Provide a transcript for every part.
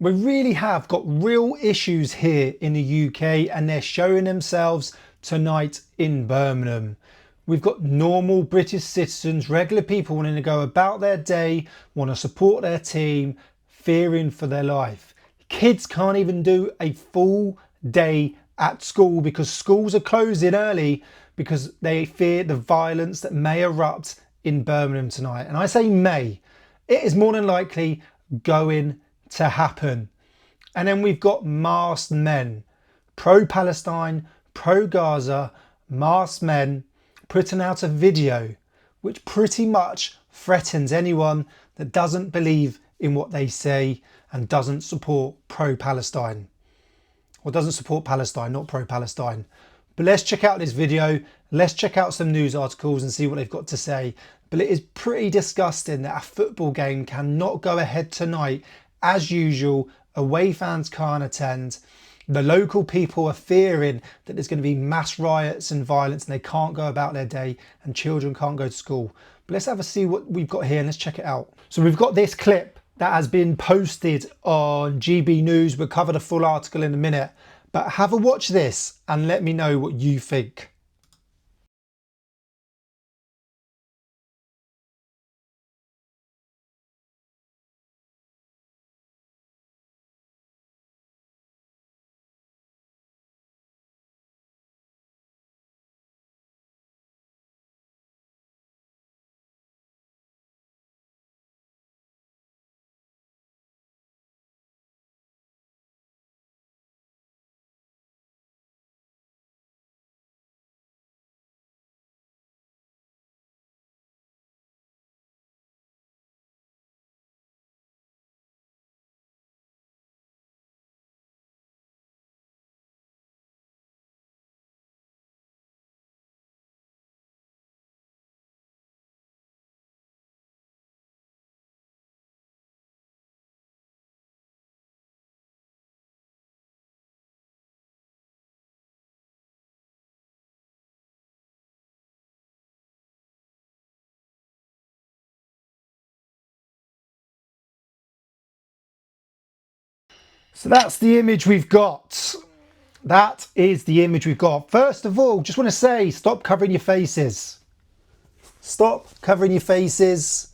We really have got real issues here in the UK, and they're showing themselves tonight in Birmingham. We've got normal British citizens, regular people wanting to go about their day, want to support their team, fearing for their life. Kids can't even do a full day at school because schools are closing early because they fear the violence that may erupt in Birmingham tonight. And I say may, it is more than likely going to happen. And then we've got masked men, pro-Palestine, pro-Gaza, masked men putting out a video which pretty much threatens anyone that doesn't believe in what they say and doesn't support pro-Palestine. Or doesn't support Palestine, not pro-Palestine. But let's check out this video, let's check out some news articles and see what they've got to say. But it is pretty disgusting that a football game cannot go ahead tonight. As usual, away fans can't attend. The local people are fearing that there's going to be mass riots and violence and they can't go about their day and children can't go to school. But let's have a see what we've got here and let's check it out. So we've got this clip that has been posted on GB News. We'll cover the full article in a minute, but have a watch this and let me know what you think. So that's the image we've got. That is the image we've got. First of all, just want to say, stop covering your faces. Stop covering your faces.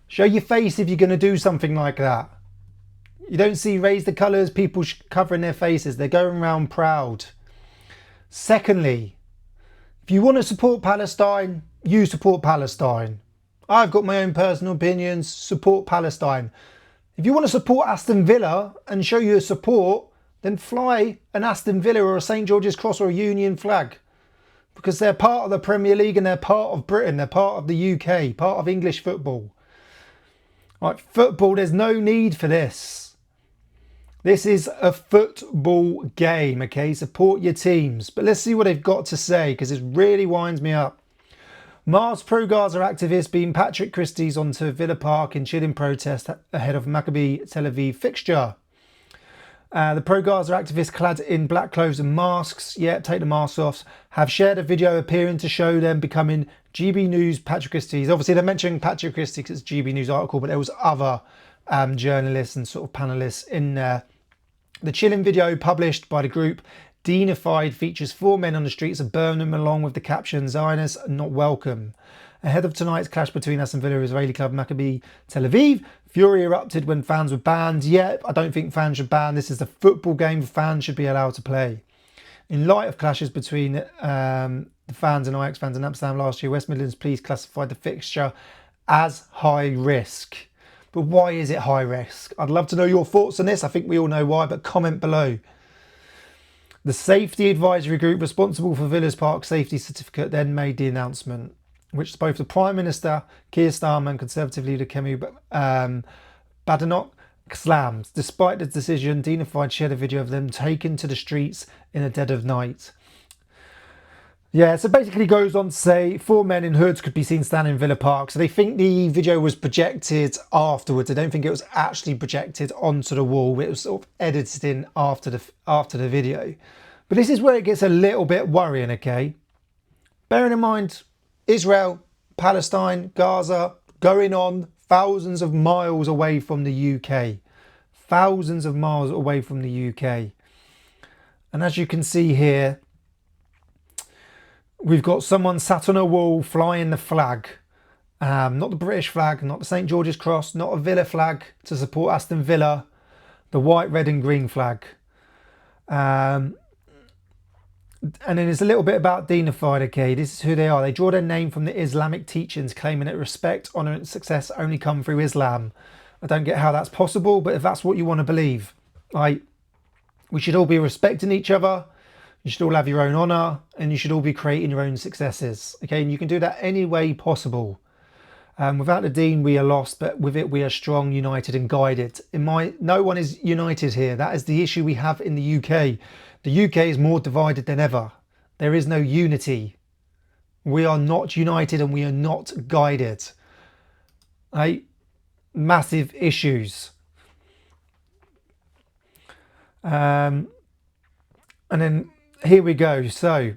Show your face if you're going to do something like that. You don't see raise the colours, people covering their faces. They're going around proud. Secondly, if you want to support Palestine, you support Palestine. I've got my own personal opinions, support Palestine. If you want to support Aston Villa and show your support, then fly an Aston Villa or a St George's Cross or a Union flag. Because they're part of the Premier League and they're part of Britain, they're part of the UK, part of English football. Right, football, there's no need for this. This is a football game, okay? Support your teams. But let's see what they've got to say because it really winds me up. Masked pro-Gaza activists beam Patrick Christie's onto Villa Park in chilling protest ahead of Maccabi Tel Aviv fixture. The pro-Gaza activists clad in black clothes and masks, take the masks off, have shared a video appearing to show them becoming GB News Patrick Christie's. Obviously they're mentioning Patrick Christie because it's a GB News article, but there was other journalists and sort of panellists in there. The chilling video published by the group Denified features 4 men on the streets of Birmingham along with the caption Zionists are not welcome. Ahead of tonight's clash between Aston Villa and Israeli club Maccabi Tel Aviv, fury erupted when fans were banned. I don't think fans should ban. This is the football game. Fans should be allowed to play. In light of clashes between the fans and Ajax fans in Amsterdam last year, West Midlands Police classified the fixture as high risk. But why is it high risk? I'd love to know your thoughts on this. I think we all know why, but comment below. The safety advisory group responsible for Villa's Park safety certificate then made the announcement, which both the Prime Minister, Keir Starmer, and Conservative leader Kemi Badenoch slammed. Despite the decision, Denified shared a video of them taken to the streets in the dead of night. So basically goes on to say 4 men in hoods could be seen standing in Villa Park. So they think the video was projected afterwards. I don't think it was actually projected onto the wall. It was sort of edited in after the video. But this is where it gets a little bit worrying, okay? Bearing in mind, Israel, Palestine, Gaza, going on thousands of miles away from the UK. thousands of miles away from the UK. And as you can see here, we've got someone sat on a wall flying the flag. Not the British flag, not the St George's Cross, not a Villa flag to support Aston Villa, the white, red and green flag. And then there's a little bit about Dinified, okay? This is who they are. They draw their name from the Islamic teachings, claiming that respect, honour and success only come through Islam. I don't get how that's possible, but if that's what you want to believe, we should all be respecting each other. You should all have your own honour, and you should all be creating your own successes, okay? And you can do that any way possible. Without the Deen, we are lost, but with it, we are strong, united and guided. No one is united here. That is the issue we have in the UK. The UK is more divided than ever. There is no unity. We are not united and we are not guided. Massive issues. And then here we go. So,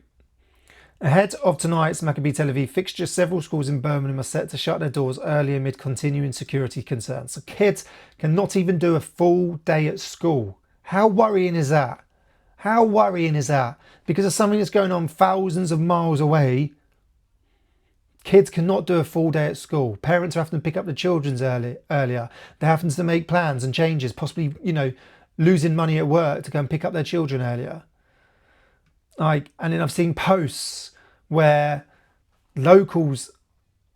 ahead of tonight's Maccabi Tel Aviv fixture, several schools in Birmingham are set to shut their doors early amid continuing security concerns. So kids cannot even do a full day at school. How worrying is that? How worrying is that? Because of something that's going on thousands of miles away, kids cannot do a full day at school. Parents are having to pick up the children earlier. They're having to make plans and changes, possibly, losing money at work to go and pick up their children earlier. And then I've seen posts where locals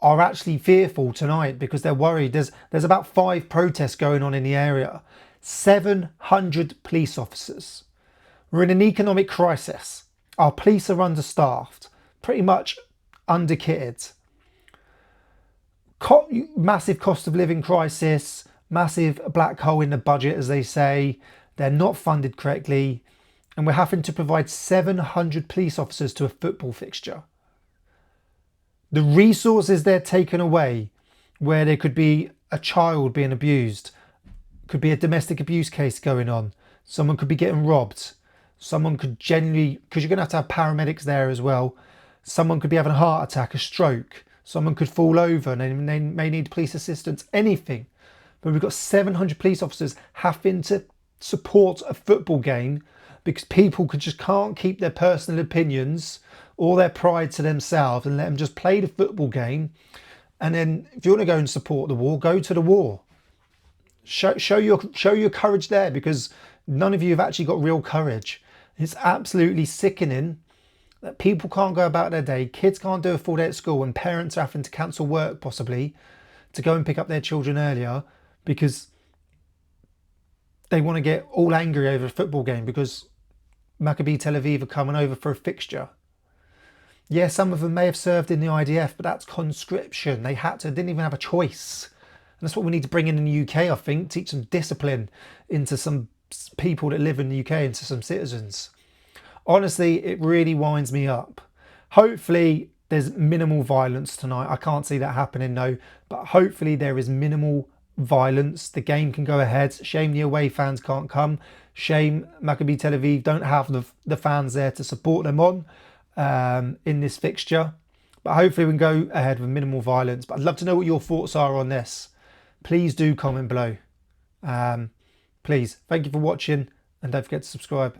are actually fearful tonight because they're worried. There's about 5 protests going on in the area. 700 police officers. We're in an economic crisis. Our police are understaffed, pretty much underkitted. Massive cost of living crisis, massive black hole in the budget, as they say. They're not funded correctly. And we're having to provide 700 police officers to a football fixture. The resources they're taken away, where there could be a child being abused, could be a domestic abuse case going on, someone could be getting robbed, someone could genuinely, because you're going to have paramedics there as well, someone could be having a heart attack, a stroke, someone could fall over and they may need police assistance, anything. But we've got 700 police officers having to support a football game because people just can't keep their personal opinions or their pride to themselves and let them just play the football game. And then if you want to go and support the war, go to the war. Show your courage there, because none of you have actually got real courage. It's absolutely sickening that people can't go about their day, kids can't do a full day at school, and parents are having to cancel work possibly to go and pick up their children earlier because they want to get all angry over a football game because Maccabi Tel Aviv are coming over for a fixture. Yeah, some of them may have served in the IDF, but that's conscription. They didn't even have a choice. And that's what we need to bring in the UK, I think, teach some discipline into some people that live in the UK, into some citizens. Honestly, it really winds me up. Hopefully there's minimal violence tonight. I can't see that happening, no, but hopefully there is minimal violence. The game can go ahead. Shame the away fans can't come. Shame Maccabi Tel Aviv don't have the fans there to support them on in this fixture. But hopefully we can go ahead with minimal violence. But I'd love to know what your thoughts are on this. Please do comment below. Please. Thank you for watching, and don't forget to subscribe.